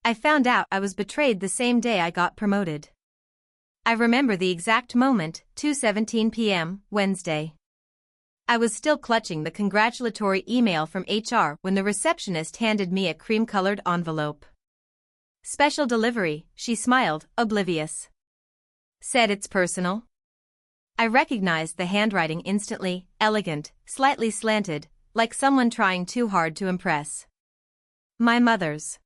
I found out I was betrayed the same day I got promoted. I remember the exact moment, 2:17 p.m., Wednesday. I was still clutching the congratulatory email from HR when the receptionist handed me a cream-colored envelope. Special delivery, she smiled, oblivious. Said it's personal. I recognized the handwriting instantly, elegant, slightly slanted, like someone trying too hard to impress. My mother's.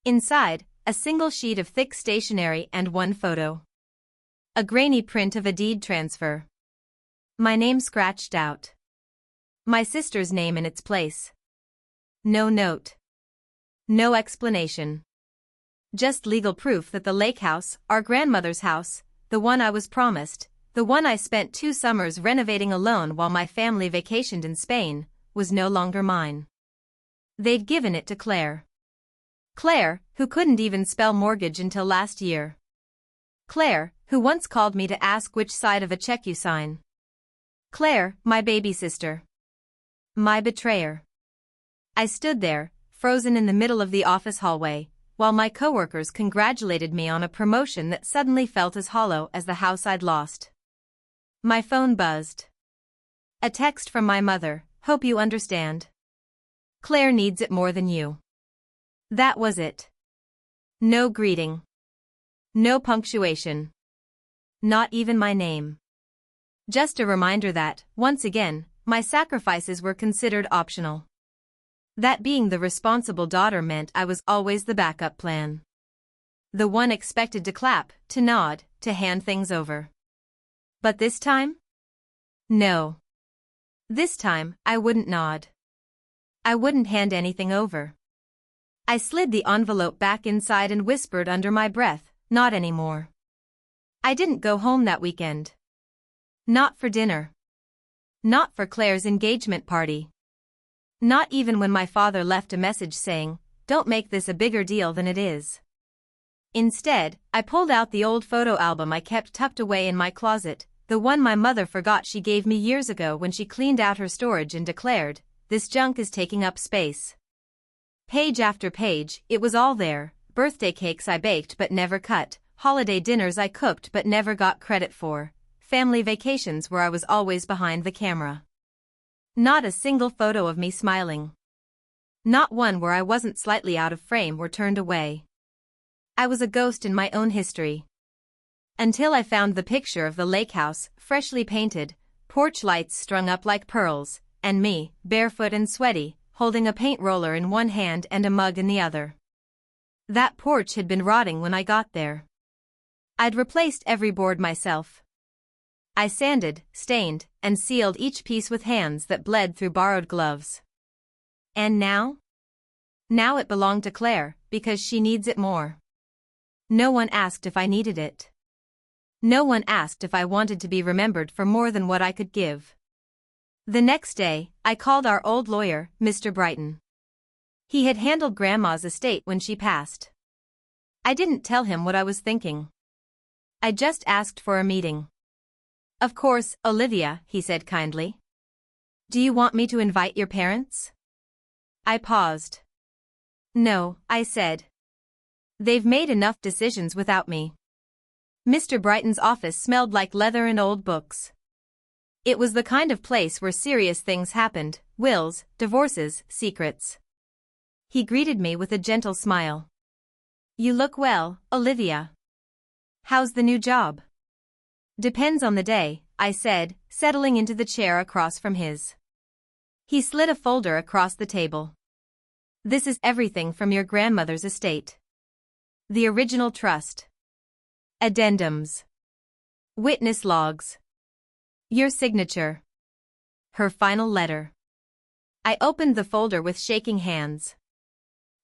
Inside, a single sheet of thick stationery and one photo. A grainy print of a deed transfer. My name scratched out. My sister's name in its place. No note. No explanation. Just legal proof that the lake house, our grandmother's house, the one I was promised, the one I spent 2 summers renovating alone while my family vacationed in Spain, was no longer mine. They'd given it to Claire. Claire, who couldn't even spell mortgage until last year. Claire, who once called me to ask which side of a check you sign. Claire, my baby sister. My betrayer. I stood there, frozen in the middle of the office hallway, while my coworkers congratulated me on a promotion that suddenly felt as hollow as the house I'd lost. My phone buzzed. A text from my mother, hope you understand. Claire needs it more than you. That was it. No greeting. No punctuation. Not even my name. Just a reminder that, once again, my sacrifices were considered optional. That being the responsible daughter meant I was always the backup plan. The one expected to clap, to nod, to hand things over. But this time? No. This time, I wouldn't nod. I wouldn't hand anything over. I slid the envelope back inside and whispered under my breath, not anymore. I didn't go home that weekend. Not for dinner. Not for Claire's engagement party. Not even when my father left a message saying, don't make this a bigger deal than it is. Instead, I pulled out the old photo album I kept tucked away in my closet, the one my mother forgot she gave me years ago when she cleaned out her storage and declared, this junk is taking up space. Page after page, it was all there, birthday cakes I baked but never cut, holiday dinners I cooked but never got credit for, family vacations where I was always behind the camera. Not a single photo of me smiling. Not one where I wasn't slightly out of frame or turned away. I was a ghost in my own history. Until I found the picture of the lake house, freshly painted, porch lights strung up like pearls, and me, barefoot and sweaty, holding a paint roller in one hand and a mug in the other. That porch had been rotting when I got there. I'd replaced every board myself. I sanded, stained, and sealed each piece with hands that bled through borrowed gloves. And now? Now it belonged to Claire, because she needs it more. No one asked if I needed it. No one asked if I wanted to be remembered for more than what I could give. The next day, I called our old lawyer, Mr. Brighton. He had handled Grandma's estate when she passed. I didn't tell him what I was thinking. I just asked for a meeting. Of course, Olivia, he said kindly. Do you want me to invite your parents? I paused. No, I said. They've made enough decisions without me. Mr. Brighton's office smelled like leather and old books. It was the kind of place where serious things happened, wills, divorces, secrets. He greeted me with a gentle smile. You look well, Olivia. How's the new job? Depends on the day, I said, settling into the chair across from his. He slid a folder across the table. This is everything from your grandmother's estate. The original trust. Addendums. Witness logs. Your signature. Her final letter. I opened the folder with shaking hands.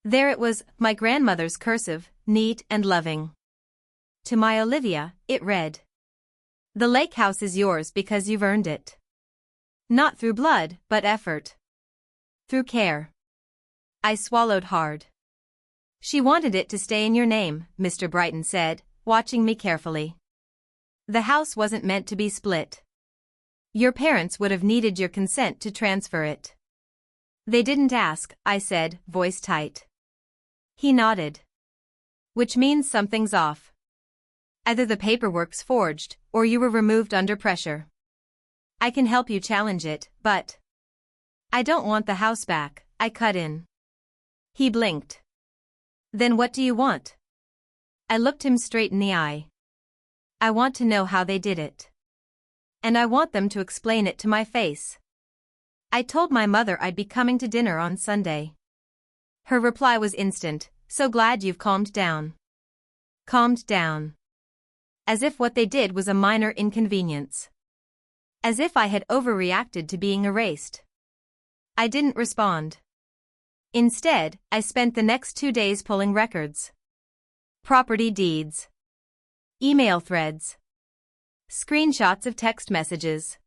There it was, my grandmother's cursive, neat and loving. To my Olivia, it read. The lake house is yours because you've earned it. Not through blood, but effort. Through care. I swallowed hard. She wanted it to stay in your name, Mr. Brighton said, watching me carefully. The house wasn't meant to be split. Your parents would have needed your consent to transfer it. They didn't ask, I said, voice tight. He nodded. Which means something's off. Either the paperwork's forged, or you were removed under pressure. I can help you challenge it, but I don't want the house back, I cut in. He blinked. Then what do you want? I looked him straight in the eye. I want to know how they did it. And I want them to explain it to my face. I told my mother I'd be coming to dinner on Sunday. Her reply was instant, so glad you've calmed down. Calmed down. As if what they did was a minor inconvenience. As if I had overreacted to being erased. I didn't respond. Instead, I spent the next 2 days pulling records. Property deeds. Email threads. Screenshots of text messages.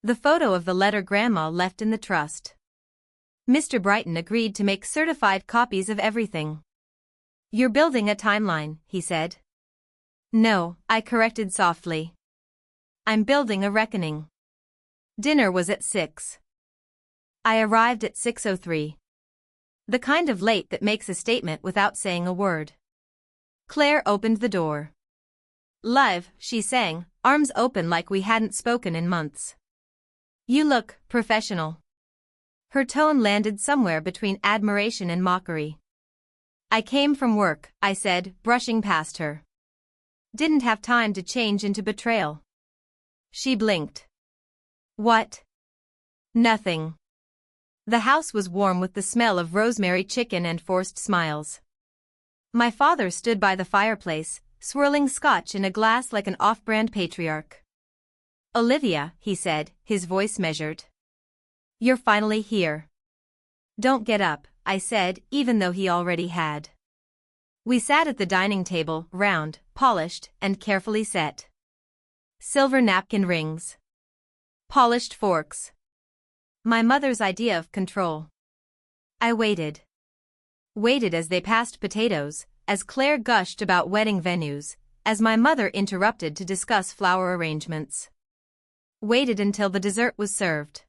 The photo of the letter Grandma left in the trust. Mr. Brighton agreed to make certified copies of everything. You're building a timeline, he said. No, I corrected softly. I'm building a reckoning. Dinner was at 6. I arrived at 6:03. The kind of late that makes a statement without saying a word. Claire opened the door. Live, she sang, arms open like we hadn't spoken in months. You look professional. Her tone landed somewhere between admiration and mockery. I came from work, I said, brushing past her. Didn't have time to change into betrayal. She blinked. What? Nothing. The house was warm with the smell of rosemary chicken and forced smiles. My father stood by the fireplace, swirling scotch in a glass like an off-brand patriarch. Olivia, he said, his voice measured. You're finally here. Don't get up, I said, even though he already had. We sat at the dining table, round, polished, and carefully set. Silver napkin rings. Polished forks. My mother's idea of control. I waited. Waited as they passed potatoes, as Claire gushed about wedding venues, as my mother interrupted to discuss flower arrangements. Waited until the dessert was served.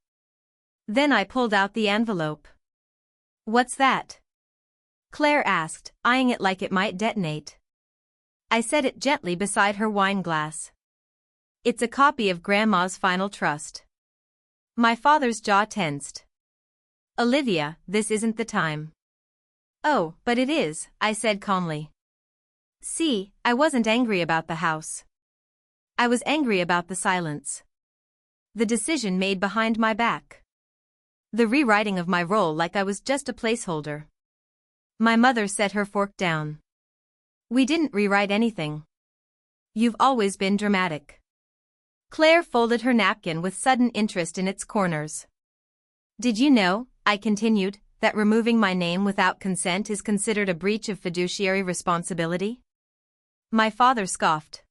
Then I pulled out the envelope. What's that? Claire asked, eyeing it like it might detonate. I set it gently beside her wine glass. It's a copy of Grandma's final trust. My father's jaw tensed. Olivia, this isn't the time. Oh, but it is, I said calmly. See, I wasn't angry about the house. I was angry about the silence. The decision made behind my back. The rewriting of my role like I was just a placeholder. My mother set her fork down. We didn't rewrite anything. You've always been dramatic. Claire folded her napkin with sudden interest in its corners. Did you know, I continued, that removing my name without consent is considered a breach of fiduciary responsibility? My father scoffed.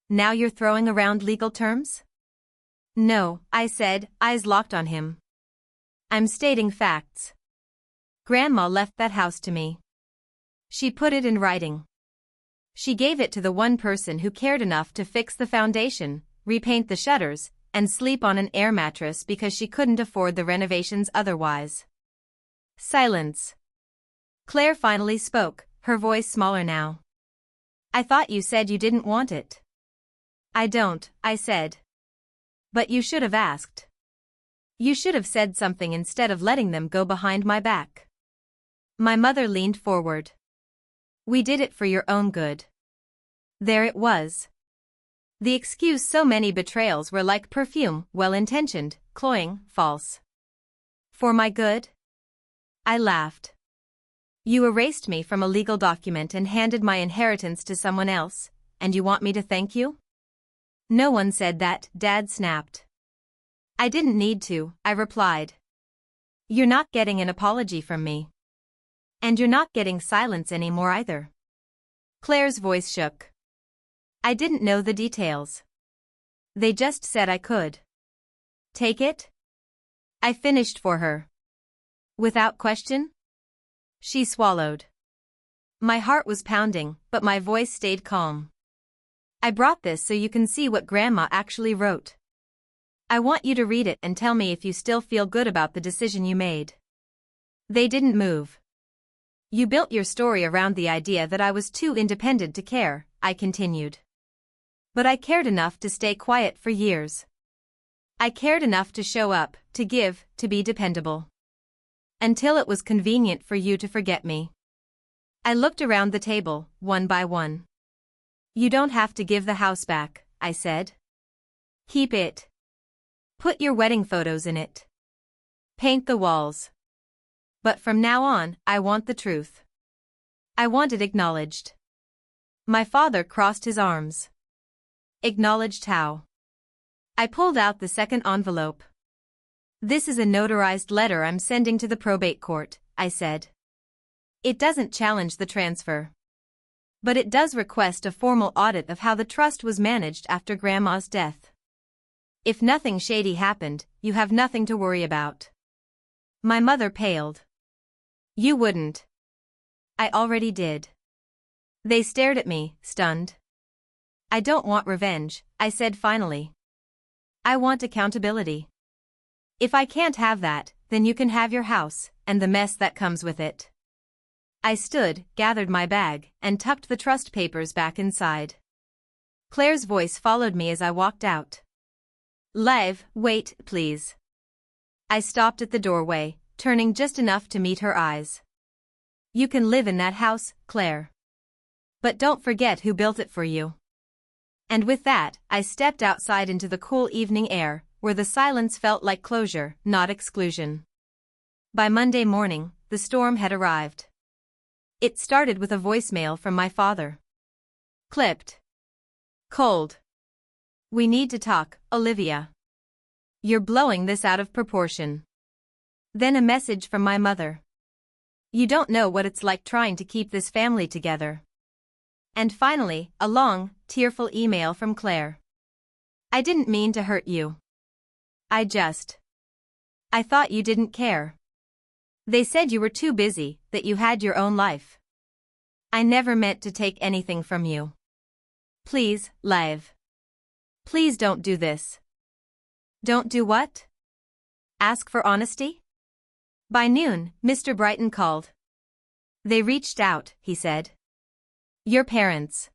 Now you're throwing around legal terms? No, I said, eyes locked on him. I'm stating facts. Grandma left that house to me. She put it in writing. She gave it to the one person who cared enough to fix the foundation, repaint the shutters, and sleep on an air mattress because she couldn't afford the renovations otherwise. Silence. Claire finally spoke, her voice smaller now. I thought you said you didn't want it. I don't, I said. But you should have asked. You should have said something instead of letting them go behind my back. My mother leaned forward. We did it for your own good. There it was. The excuse so many betrayals were like perfume, well-intentioned, cloying, false. For my good? I laughed. You erased me from a legal document and handed my inheritance to someone else, and you want me to thank you? No one said that, Dad snapped. I didn't need to, I replied. You're not getting an apology from me. And you're not getting silence anymore either. Claire's voice shook. I didn't know the details. They just said I could. Take it? I finished for her. Without question? She swallowed. My heart was pounding, but my voice stayed calm. I brought this so you can see what Grandma actually wrote. I want you to read it and tell me if you still feel good about the decision you made. They didn't move. You built your story around the idea that I was too independent to care, I continued. But I cared enough to stay quiet for years. I cared enough to show up, to give, to be dependable. Until it was convenient for you to forget me. I looked around the table, one by one. You don't have to give the house back, I said. Keep it. Put your wedding photos in it. Paint the walls. But from now on, I want the truth. I want it acknowledged. My father crossed his arms. Acknowledged how? I pulled out the second envelope. This is a notarized letter I'm sending to the probate court, I said. It doesn't challenge the transfer. But it does request a formal audit of how the trust was managed after Grandma's death. If nothing shady happened, you have nothing to worry about. My mother paled. You wouldn't. I already did. They stared at me, stunned. I don't want revenge, I said finally. I want accountability. If I can't have that, then you can have your house, and the mess that comes with it. I stood, gathered my bag, and tucked the trust papers back inside. Claire's voice followed me as I walked out. Liv, wait, please. I stopped at the doorway, turning just enough to meet her eyes. You can live in that house, Claire. But don't forget who built it for you. And with that, I stepped outside into the cool evening air, where the silence felt like closure, not exclusion. By Monday morning, the storm had arrived. It started with a voicemail from my father. Clipped. Cold. We need to talk, Olivia. You're blowing this out of proportion. Then a message from my mother. You don't know what it's like trying to keep this family together. And finally, a long, tearful email from Claire. I didn't mean to hurt you. I thought you didn't care. They said you were too busy, that you had your own life. I never meant to take anything from you. Please, Liv. Please don't do this. Don't do what? Ask for honesty? By noon, Mr. Brighton called. They reached out, he said. Your parents.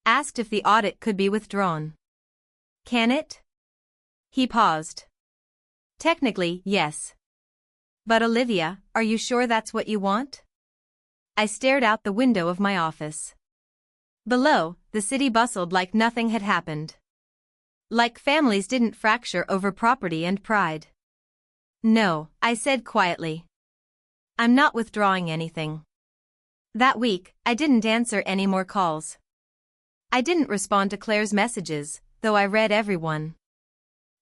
Asked if the audit could be withdrawn. Can it? He paused. Technically, yes. But Olivia, are you sure that's what you want? I stared out the window of my office. Below, the city bustled like nothing had happened. Like families didn't fracture over property and pride. No, I said quietly. I'm not withdrawing anything. That week, I didn't answer any more calls. I didn't respond to Claire's messages, though I read every one.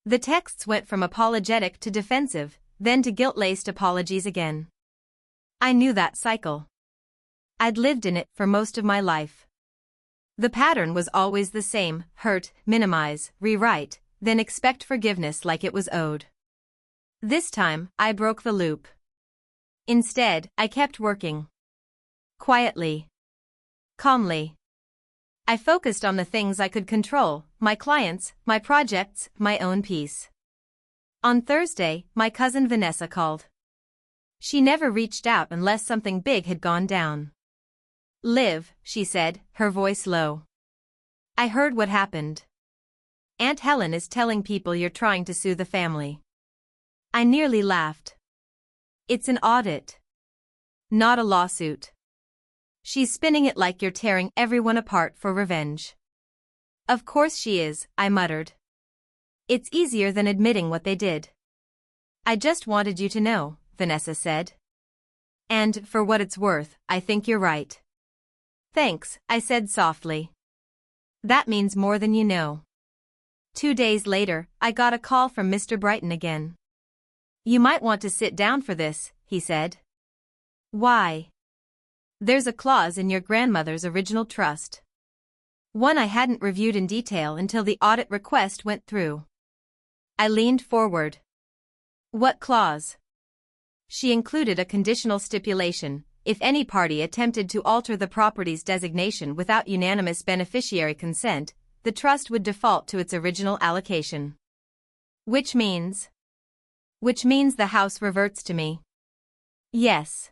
The texts went from apologetic to defensive, then to guilt-laced apologies again. I knew that cycle. I'd lived in it for most of my life. The pattern was always the same: hurt, minimize, rewrite, then expect forgiveness like it was owed. This time, I broke the loop. Instead, I kept working. Quietly. Calmly. I focused on the things I could control: my clients, my projects, my own peace. On Thursday, my cousin Vanessa called. She never reached out unless something big had gone down. Liv, she said, her voice low. I heard what happened. Aunt Helen is telling people you're trying to sue the family. I nearly laughed. It's an audit. Not a lawsuit. She's spinning it like you're tearing everyone apart for revenge. Of course she is, I muttered. It's easier than admitting what they did. I just wanted you to know, Vanessa said. And, for what it's worth, I think you're right. Thanks, I said softly. That means more than you know. 2 days later, I got a call from Mr. Brighton again. You might want to sit down for this, he said. Why? There's a clause in your grandmother's original trust. One I hadn't reviewed in detail until the audit request went through. I leaned forward. What clause? She included a conditional stipulation: if any party attempted to alter the property's designation without unanimous beneficiary consent, the trust would default to its original allocation. Which means the house reverts to me. Yes.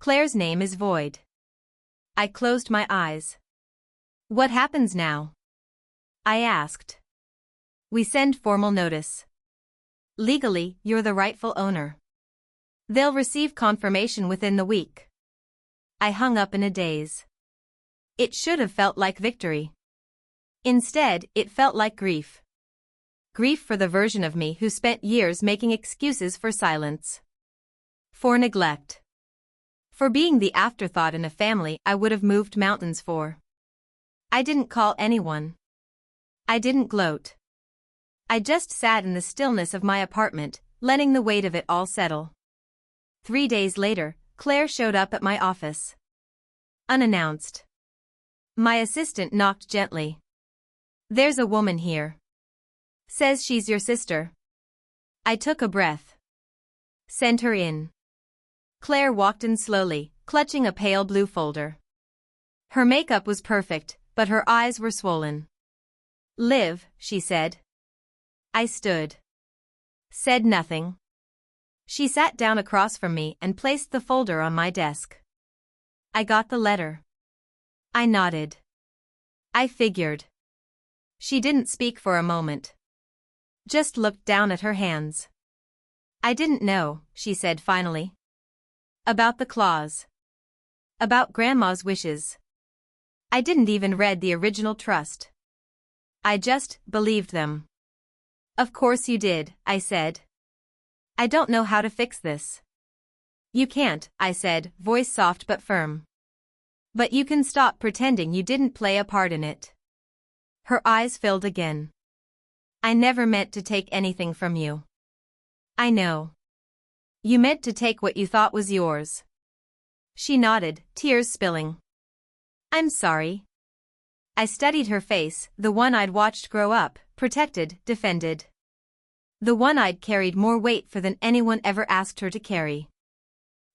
Claire's name is void. I closed my eyes. What happens now? I asked. We send formal notice. Legally, you're the rightful owner. They'll receive confirmation within the week. I hung up in a daze. It should have felt like victory. Instead, it felt like grief. Grief for the version of me who spent years making excuses for silence. For neglect. For being the afterthought in a family I would have moved mountains for. I didn't call anyone. I didn't gloat. I just sat in the stillness of my apartment, letting the weight of it all settle. 3 days later, Claire showed up at my office. Unannounced. My assistant knocked gently. There's a woman here. Says she's your sister. I took a breath. Send her in. Claire walked in slowly, clutching a pale blue folder. Her makeup was perfect, but her eyes were swollen. Liv, she said. I stood. Said nothing. She sat down across from me and placed the folder on my desk. I got the letter. I nodded. I figured. She didn't speak for a moment. Just looked down at her hands. I didn't know, she said finally. About the clause. About Grandma's wishes. I didn't even read the original trust. I just believed them. Of course you did, I said. I don't know how to fix this. You can't, I said, voice soft but firm. But you can stop pretending you didn't play a part in it. Her eyes filled again. I never meant to take anything from you. I know. You meant to take what you thought was yours. She nodded, tears spilling. I'm sorry. I studied her face, the one I'd watched grow up, protected, defended. The one I'd carried more weight for than anyone ever asked her to carry.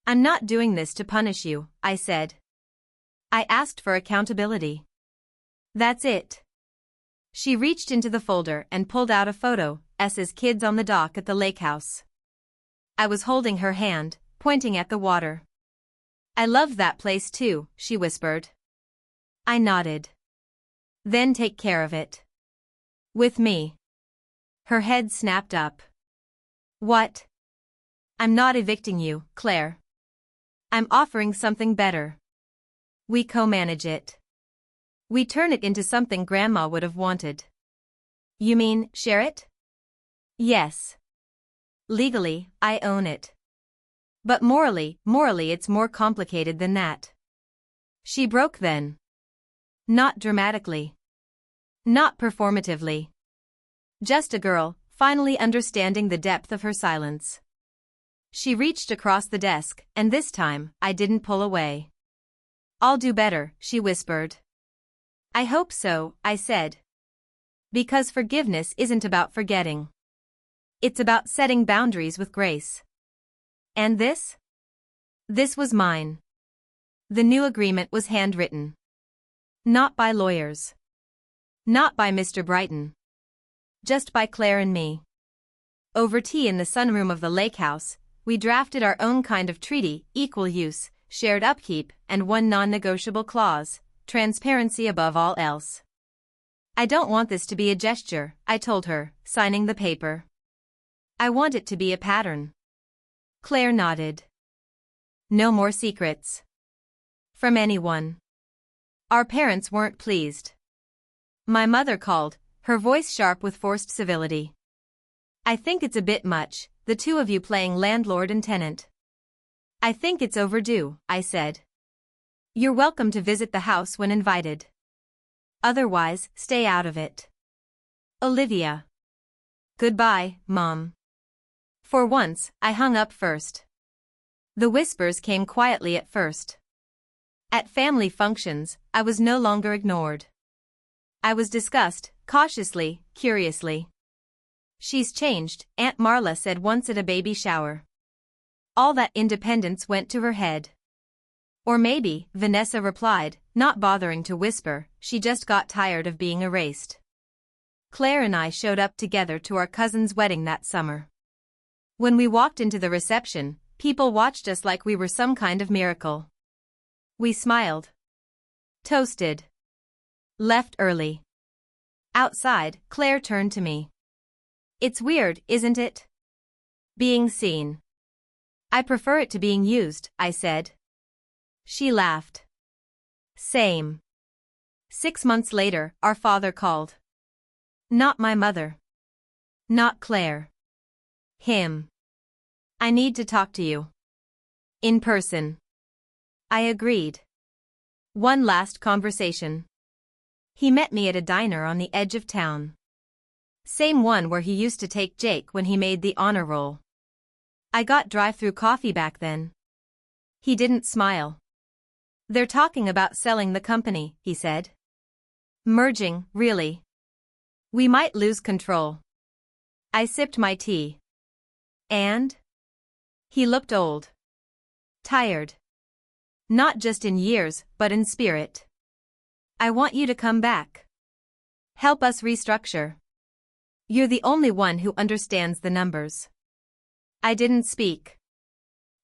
I'm not doing this to punish you, I said. I asked for accountability. That's it. She reached into the folder and pulled out a photo, S's kids on the dock at the lake house. I was holding her hand, pointing at the water. I loved that place too, she whispered. I nodded. Then take care of it. With me. Her head snapped up. What? I'm not evicting you, Claire. I'm offering something better. We co-manage it. We turn it into something Grandma would have wanted. You mean, share it? Yes. Legally, I own it. But morally it's more complicated than that. She broke then. Not dramatically. Not performatively. Just a girl, finally understanding the depth of her silence. She reached across the desk, and this time, I didn't pull away. I'll do better, she whispered. I hope so, I said. Because forgiveness isn't about forgetting. It's about setting boundaries with grace. And this? This was mine. The new agreement was handwritten. Not by lawyers. Not by Mr. Brighton. Just by Claire and me. Over tea in the sunroom of the lake house, we drafted our own kind of treaty, equal use, shared upkeep, and one non-negotiable clause, transparency above all else. I don't want this to be a gesture, I told her, signing the paper. I want it to be a pattern. Claire nodded. No more secrets. From anyone. Our parents weren't pleased. My mother called, her voice sharp with forced civility. I think it's a bit much, the two of you playing landlord and tenant. I think it's overdue, I said. You're welcome to visit the house when invited. Otherwise, stay out of it. Olivia. Goodbye, Mom. For once, I hung up first. The whispers came quietly at first. At family functions, I was no longer ignored. I was discussed, cautiously, curiously. She's changed, Aunt Marla said once at a baby shower. All that independence went to her head. Or maybe, Vanessa replied, not bothering to whisper, she just got tired of being erased. Claire and I showed up together to our cousin's wedding that summer. When we walked into the reception, People watched us like we were some kind of miracle. We smiled. Toasted. Left early. Outside, Claire turned to me. It's weird, isn't it? Being seen. I prefer it to being used, I said. She laughed. Same. 6 months later, our father called. Not my mother. Not Claire. Him. I need to talk to you. In person. I agreed. One last conversation. He met me at a diner on the edge of town. Same one where he used to take Jake when he made the honor roll. I got drive-through coffee back then. He didn't smile. They're talking about selling the company, he said. Merging, really. We might lose control. I sipped my tea. And? He looked old. Tired. Not just in years, but in spirit. I want you to come back. Help us restructure. You're the only one who understands the numbers. I didn't speak.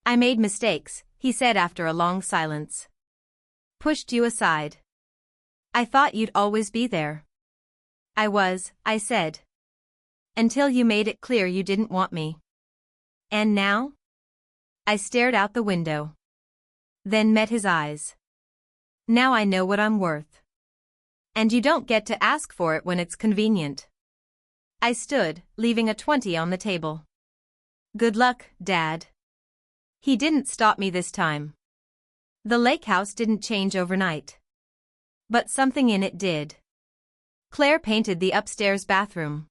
I made mistakes, he said after a long silence. Pushed you aside. I thought you'd always be there. I said. Until you made it clear you didn't want me. And now? I stared out the window. Then met his eyes. Now I know what I'm worth. And you don't get to ask for it when it's convenient. I stood, leaving a 20 on the table. Good luck, Dad. He didn't stop me this time. The lake house didn't change overnight. But something in it did. Claire painted the upstairs bathroom.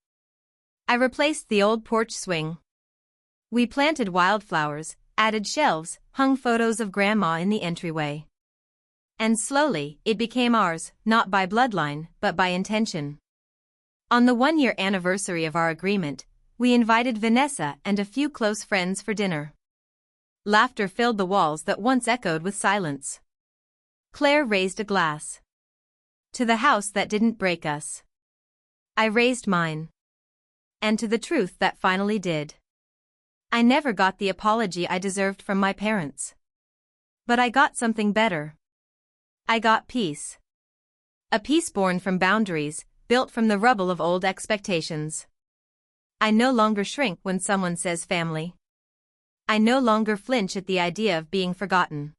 I replaced the old porch swing. We planted wildflowers, added shelves, hung photos of Grandma in the entryway. And slowly, it became ours, not by bloodline, but by intention. On the 1-year anniversary of our agreement, we invited Vanessa and a few close friends for dinner. Laughter filled the walls that once echoed with silence. Claire raised a glass. To the house that didn't break us. I raised mine. And to the truth that finally did. I never got the apology I deserved from my parents. But I got something better. I got peace. A peace born from boundaries, built from the rubble of old expectations. I no longer shrink when someone says family. I no longer flinch at the idea of being forgotten.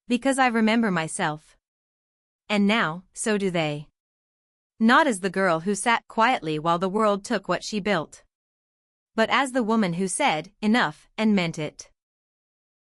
Because I remember myself. And now, so do they. Not as the girl who sat quietly while the world took what she built. But as the woman who said, enough, and meant it.